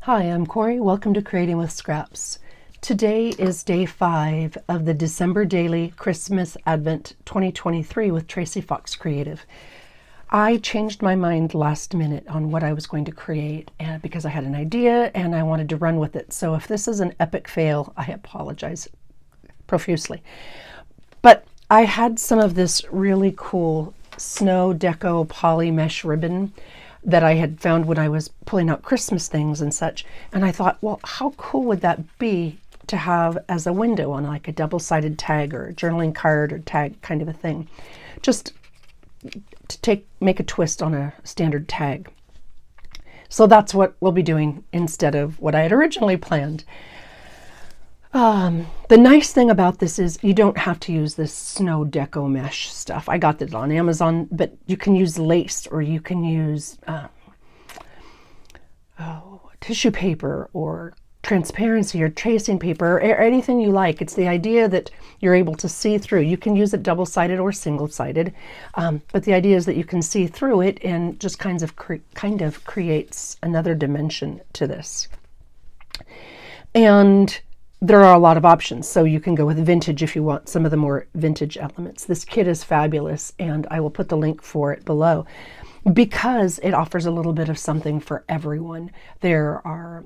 Hi, I'm Corey. Welcome to Creating with Scraps. Today is day 5 of the December Daily Christmas Advent 2023 with Tracie Fox Creative. I changed my mind last minute on what I was going to create because I had an idea and I wanted to run with it. So if this is an epic fail, I apologize profusely. But I had some of this really cool snow deco poly mesh ribbon that I had found when I was pulling out Christmas things and such. And I thought, well, how cool would that be to have as a window on like a double-sided tag or a journaling card or tag kind of a thing. Just to make a twist on a standard tag. So that's what we'll be doing instead of what I had originally planned. The nice thing about this is you don't have to use this snow deco mesh stuff. I got this on Amazon, but you can use lace or you can use tissue paper or transparency or tracing paper or anything you like. It's the idea that you're able to see through. You can use it double-sided or single-sided, but the idea is that you can see through it and just kind of creates another dimension to this. And there are a lot of options, so you can go with vintage if you want some of the more vintage elements. This kit is fabulous, and I will put the link for it below because it offers a little bit of something for everyone. There are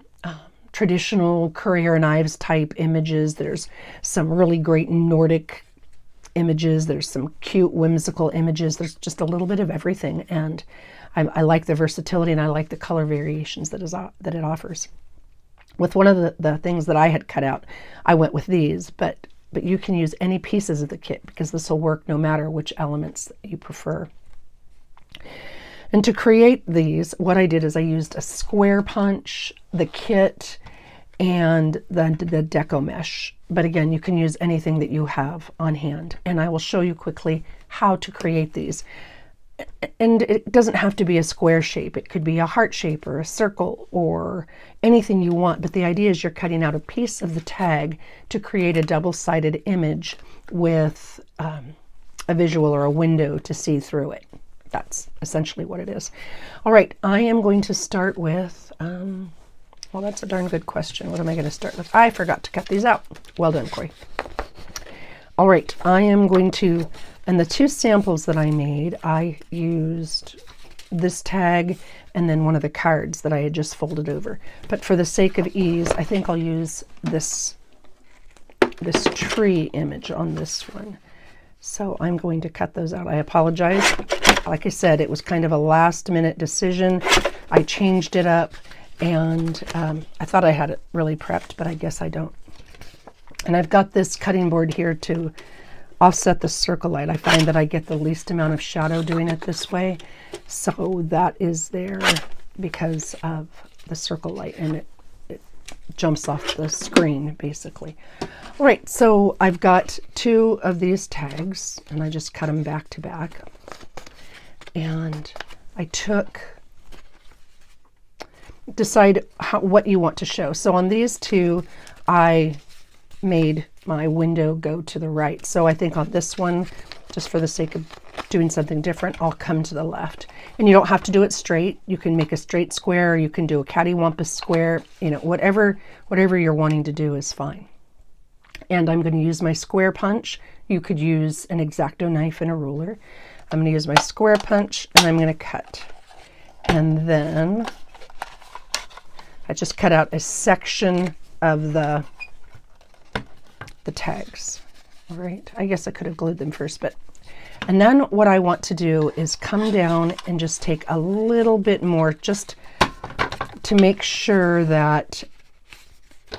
traditional Currier and Ives type images. There's some really great Nordic images. There's some cute whimsical images. There's just a little bit of everything, and I like the versatility and I like the color variations that it offers. With one of the things that I had cut out, I went with these, but you can use any pieces of the kit because this will work no matter which elements you prefer. And to create these, what I did is I used a square punch, the kit, and the deco mesh. But again, you can use anything that you have on hand. And I will show you quickly how to create these. And it doesn't have to be a square shape. It could be a heart shape or a circle or anything you want. But the idea is you're cutting out a piece of the tag to create a double-sided image with a visual or a window to see through it. That's essentially what it is. All right, I am going to start with, well, that's a darn good question. What am I going to start with? I forgot to cut these out. Well done, Corey. All right, I am going to, and the two samples that I made, I used this tag and then one of the cards that I had just folded over. But for the sake of ease, I think I'll use this tree image on this one. So I'm going to cut those out. I apologize. Like I said, it was kind of a last minute decision. I changed it up and I thought I had it really prepped, but I guess I don't. And I've got this cutting board here to offset the circle light. I find that I get the least amount of shadow doing it this way. So that is there because of the circle light and it jumps off the screen basically. All right, so I've got two of these tags and I just cut them back to back. And I decide what you want to show. So on these two, I made my window go to the right. So I think on this one, just for the sake of doing something different, I'll come to the left. And you don't have to do it straight. You can make a straight square, or you can do a cattywampus square. You know, whatever you're wanting to do is fine. And I'm going to use my square punch. You could use an X-Acto knife and a ruler. I'm going to use my square punch and I'm going to cut. And then I just cut out a section of the tags. All right, I guess I could have glued them first, and then what I want to do is come down and just take a little bit more just to make sure that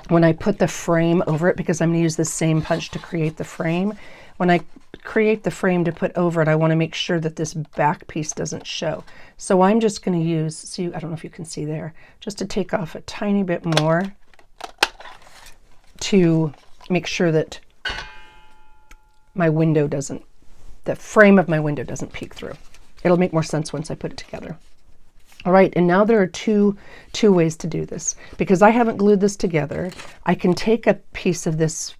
when I put the frame over it, because I'm going to use the same punch to create the frame, when I create the frame to put over it, I want to make sure that this back piece doesn't show. So I'm just going to use, I don't know if you can see there, just to take off a tiny bit more to make sure that my window doesn't, the frame of my window doesn't peek through. It'll make more sense once I put it together. All right, and now there are two ways to do this. Because I haven't glued this together, I can take a piece of this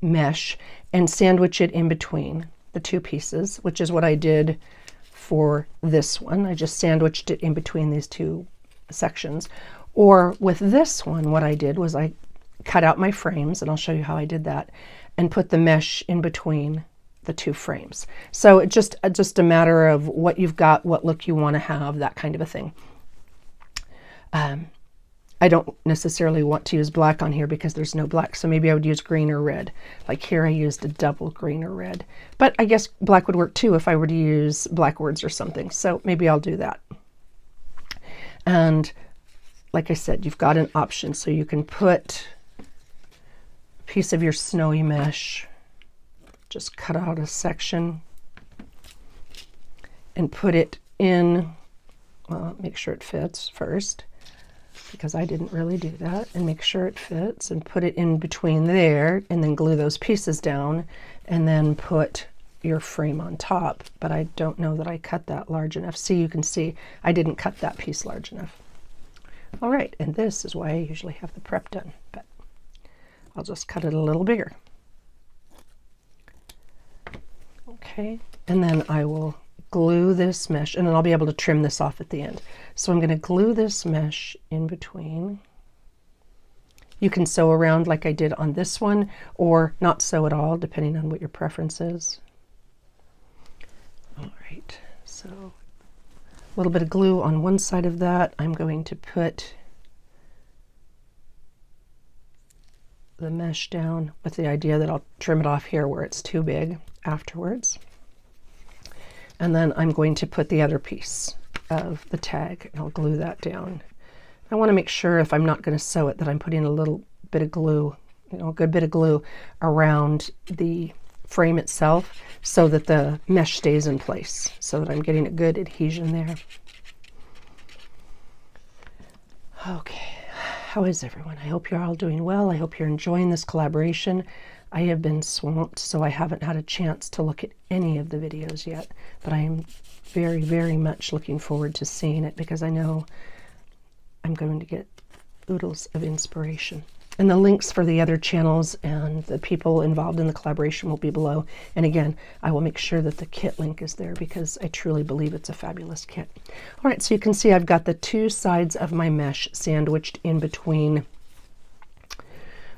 mesh and sandwich it in between the two pieces, which is what I did for this one. I just sandwiched it in between these two sections. Or with this one, what I did was I cut out my frames, and I'll show you how I did that, and put the mesh in between the two frames. So it's just a matter of what you've got, what look you want to have, that kind of a thing. I don't necessarily want to use black on here because there's no black, so maybe I would use green or red. Like here I used a double green or red, but I guess black would work too if I were to use black words or something, so maybe I'll do that. And like I said, you've got an option, so you can put a piece of your snowy mesh, just cut out a section and put it in, well, make sure it fits first, because I didn't really do that, and make sure it fits and put it in between there, and then glue those pieces down and then put your frame on top. But I don't know that I cut that large enough. See, you can see I didn't cut that piece large enough. All right, and this is why I usually have the prep done, but I'll just cut it a little bigger. Okay, and then I will glue this mesh, and then I'll be able to trim this off at the end. So I'm going to glue this mesh in between. You can sew around like I did on this one, or not sew at all, depending on what your preference is. All right, so a little bit of glue on one side of that. I'm going to put the mesh down with the idea that I'll trim it off here where it's too big afterwards. And then I'm going to put the other piece of the tag, and I'll glue that down. I want to make sure if I'm not going to sew it that I'm putting a little bit of glue, you know, a good bit of glue around the frame itself so that the mesh stays in place, so that I'm getting a good adhesion there. Okay, how is everyone? I hope you're all doing well. I hope you're enjoying this collaboration. I have been swamped, so I haven't had a chance to look at any of the videos yet, but I am very, very much looking forward to seeing it, because I know I'm going to get oodles of inspiration. And the links for the other channels and the people involved in the collaboration will be below. And again, I will make sure that the kit link is there, because I truly believe it's a fabulous kit. All right, so you can see I've got the two sides of my mesh sandwiched in between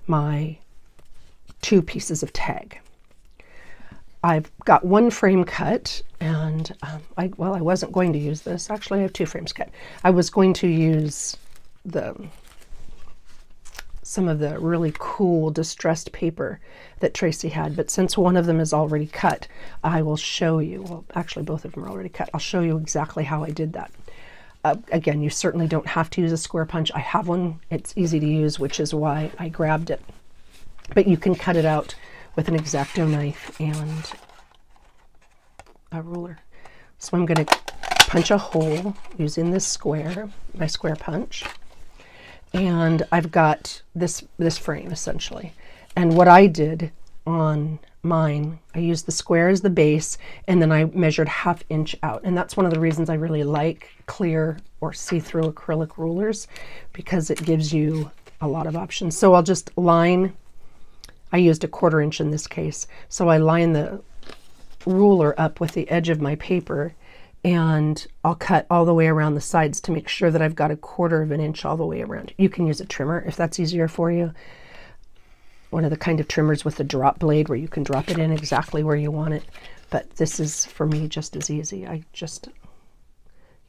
my two pieces of tag. I've got one frame cut, and I wasn't going to use this. Actually, I have two frames cut. I was going to use some of the really cool distressed paper that Tracie had, but since one of them is already cut, I will show you, well, actually both of them are already cut. I'll show you exactly how I did that. Again, you certainly don't have to use a square punch. I have one. It's easy to use, which is why I grabbed it. But you can cut it out with an X-Acto knife and a ruler. So I'm going to punch a hole using this square, my square punch. And I've got this frame essentially. And what I did on mine, I used the square as the base, and then I measured 1/2 inch out. And that's one of the reasons I really like clear or see-through acrylic rulers, because it gives you a lot of options. So I'll just line, I used a 1/4 inch in this case. So I line the ruler up with the edge of my paper, and I'll cut all the way around the sides to make sure that I've got 1/4 inch all the way around. You can use a trimmer if that's easier for you. One of the kind of trimmers with a drop blade where you can drop it in exactly where you want it. But this is, for me, just as easy. I just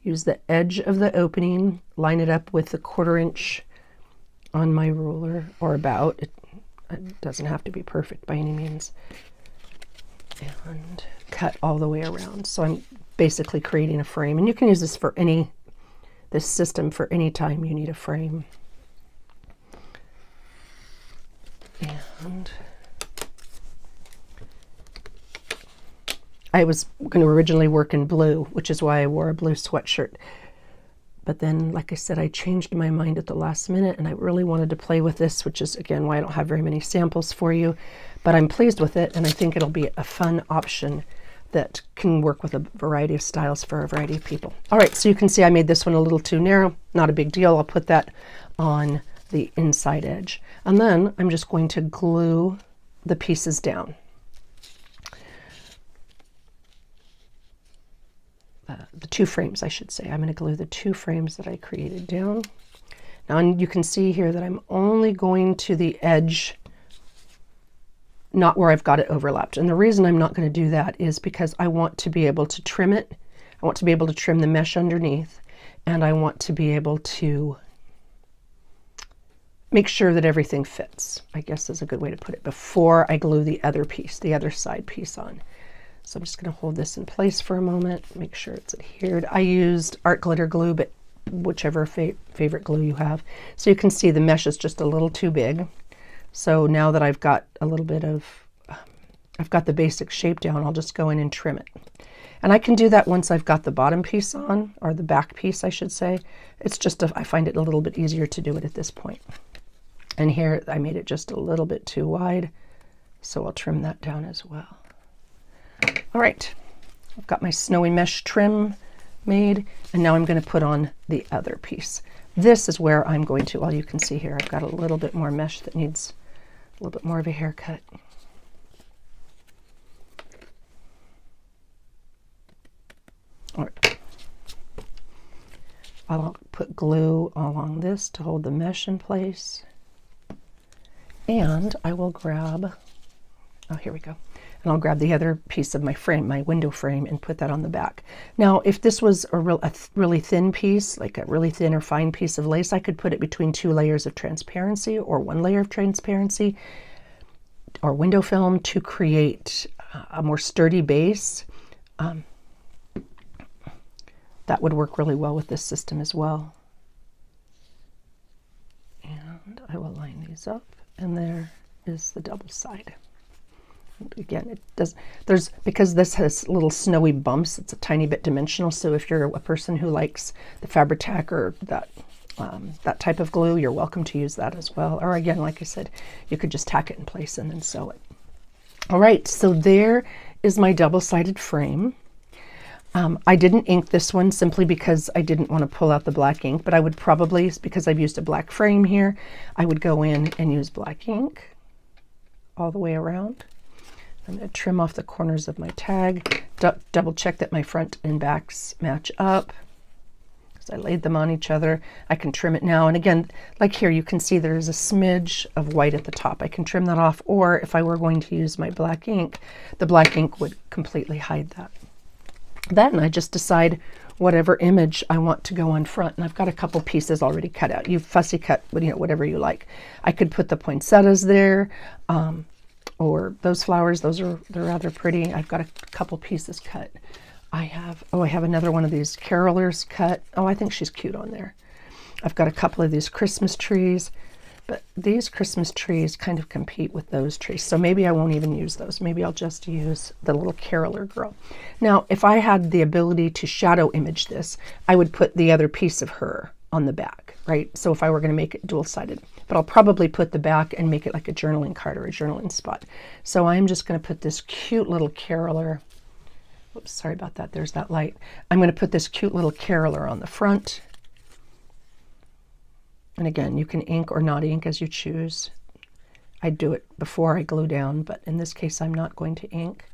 use the edge of the opening, line it up with the 1/4 inch on my ruler, or about. It doesn't have to be perfect by any means. And cut all the way around. So I'm basically creating a frame, and you can use this for this system for any time you need a frame. And I was going to originally work in blue, which is why I wore a blue sweatshirt. But then, like I said, I changed my mind at the last minute, and I really wanted to play with this, which is, again, why I don't have very many samples for you. But I'm pleased with it, and I think it'll be a fun option that can work with a variety of styles for a variety of people. All right, so you can see I made this one a little too narrow. Not a big deal. I'll put that on the inside edge. And then I'm just going to glue the pieces down. the two frames, I should say. I'm going to glue the two frames that I created down. Now, and you can see here that I'm only going to the edge, not where I've got it overlapped. And the reason I'm not going to do that is because I want to be able to trim it. I want to be able to trim the mesh underneath, and I want to be able to make sure that everything fits, I guess is a good way to put it, before I glue the other piece, the other side piece on. So I'm just going to hold this in place for a moment, make sure it's adhered. I used art glitter glue, but whichever favorite glue you have. So you can see the mesh is just a little too big. So now that I've got a little bit of, I've got the basic shape down, I'll just go in and trim it. And I can do that once I've got the bottom piece on, or the back piece, I should say. It's just, I find it a little bit easier to do it at this point. And here I made it just a little bit too wide, so I'll trim that down as well. All right, I've got my snowy mesh trim made, and now I'm going to put on the other piece. This is where I'm going to, well, you can see here, I've got a little bit more mesh that needs a little bit more of a haircut. All right. I'll put glue along this to hold the mesh in place. And I will grab, oh, here we go. And I'll grab the other piece of my frame, my window frame, and put that on the back. Now, if this was a really thin piece, like a really thin or fine piece of lace, I could put it between 2 layers of transparency or 1 layer of transparency or window film to create a more sturdy base. That would work really well with this system as well. And I will line these up, and there is the double side. Again, it does, because this has little snowy bumps, it's a tiny bit dimensional, so if you're a person who likes the Fabri-Tac or that type of glue, you're welcome to use that as well. Or again, like I said, you could just tack it in place and then sew it. All right, so there is my double-sided frame. I didn't ink this one simply because I didn't want to pull out the black ink, but I would probably, because I've used a black frame here, I would go in and use black ink all the way around. I'm going to trim off the corners of my tag, double check that my front and backs match up. Because I laid them on each other. I can trim it now. And again, like here, you can see there's a smidge of white at the top. I can trim that off, or if I were going to use my black ink, the black ink would completely hide that. Then I just decide whatever image I want to go on front. And I've got a couple pieces already cut out. You fussy cut, whatever you like. I could put the poinsettias there, or those flowers. They're rather pretty. I've got a couple pieces cut. I have another one of these carolers cut. Oh, I think she's cute on there. I've got a couple of these Christmas trees, but these Christmas trees kind of compete with those trees. So maybe I won't even use those. Maybe I'll just use the little caroler girl. Now, if I had the ability to shadow image this, I would put the other piece of her on the back, right? So if I were going to make it dual-sided, but I'll probably put the back and make it like a journaling card or a journaling spot. So I'm just going to put this cute little caroler. Oops, sorry about that. There's that light. I'm going to put this cute little caroler on the front. And again, you can ink or not ink as you choose. I do it before I glue down, but in this case, I'm not going to ink.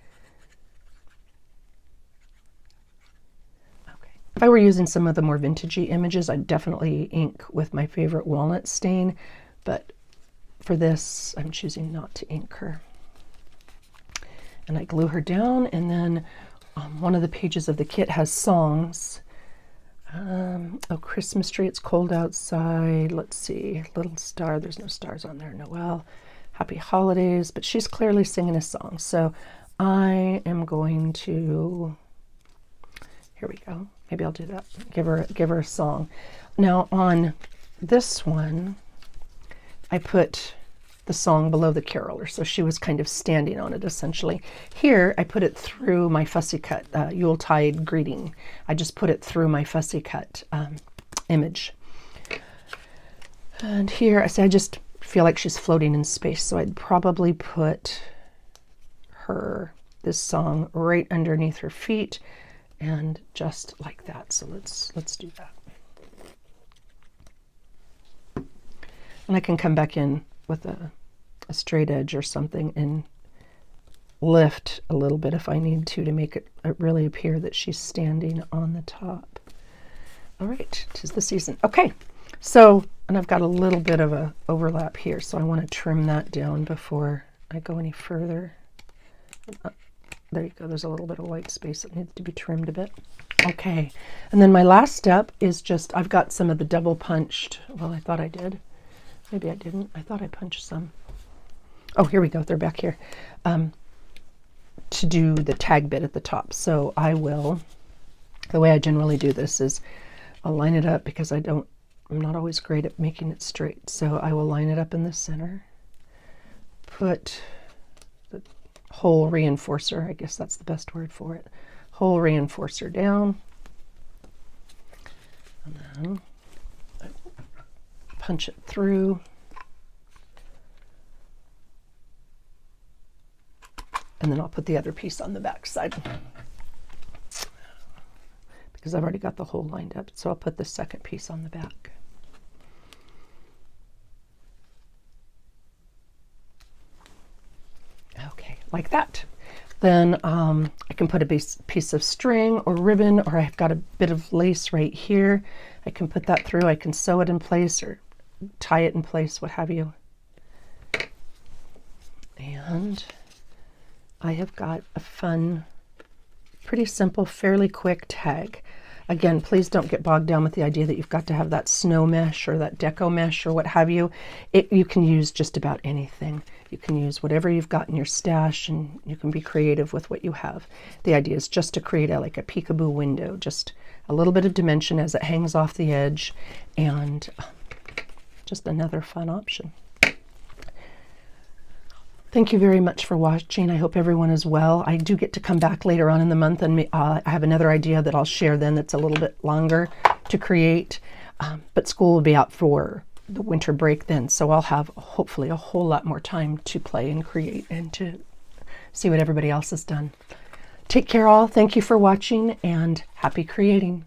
Okay. If I were using some of the more vintagey images, I'd definitely ink with my favorite walnut stain, but for this, I'm choosing not to ink her. And I glue her down, and then one of the pages of the kit has songs. Oh, Christmas tree, it's cold outside. Let's see, little star, there's no stars on there. Noel, happy holidays, but she's clearly singing a song. So I am going to, here we go. Maybe I'll do that. Give her a song. Now on this one, I put the song below the caroler, so she was kind of standing on it essentially. Here I put it through my fussy cut Yuletide greeting. I just put it through my fussy cut image. And here I say I just feel like she's floating in space, so I'd probably put this song right underneath her feet, and just like that. So let's do that. And I can come back in with a straight edge or something and lift a little bit if I need to make it really appear that she's standing on the top. All right, 'tis the season. Okay, so, and I've got a little bit of a overlap here, so I want to trim that down before I go any further. There you go, there's a little bit of white space that needs to be trimmed a bit. Okay, and then my last step is just, I've got some of the double punched, well, I thought I did. Maybe I didn't. I thought I punched some. Oh, here we go, they're back here. To do the tag bit at the top. So I will, the way I generally do this is I'll line it up because I'm not always great at making it straight. So I will line it up in the center, put the hole reinforcer, I guess that's the best word for it, hole reinforcer down, and then I punch it through, and then I'll put the other piece on the back side because I've already got the hole lined up. So I'll put the second piece on the back. Okay, like that. Then I can put a piece of string or ribbon, or I've got a bit of lace right here. I can put that through. I can sew it in place or tie it in place, what have you. And I have got a fun, pretty simple, fairly quick tag. Again, please don't get bogged down with the idea that you've got to have that snow mesh or that deco mesh or what have you. You can use just about anything. You can use whatever you've got in your stash, and you can be creative with what you have. The idea is just to create like a peekaboo window, just a little bit of dimension as it hangs off the edge, and just another fun option. Thank you very much for watching. I hope everyone is well. I do get to come back later on in the month, and I have another idea that I'll share then that's a little bit longer to create, but school will be out for the winter break then, so I'll have hopefully a whole lot more time to play and create and to see what everybody else has done. Take care all. Thank you for watching, and happy creating.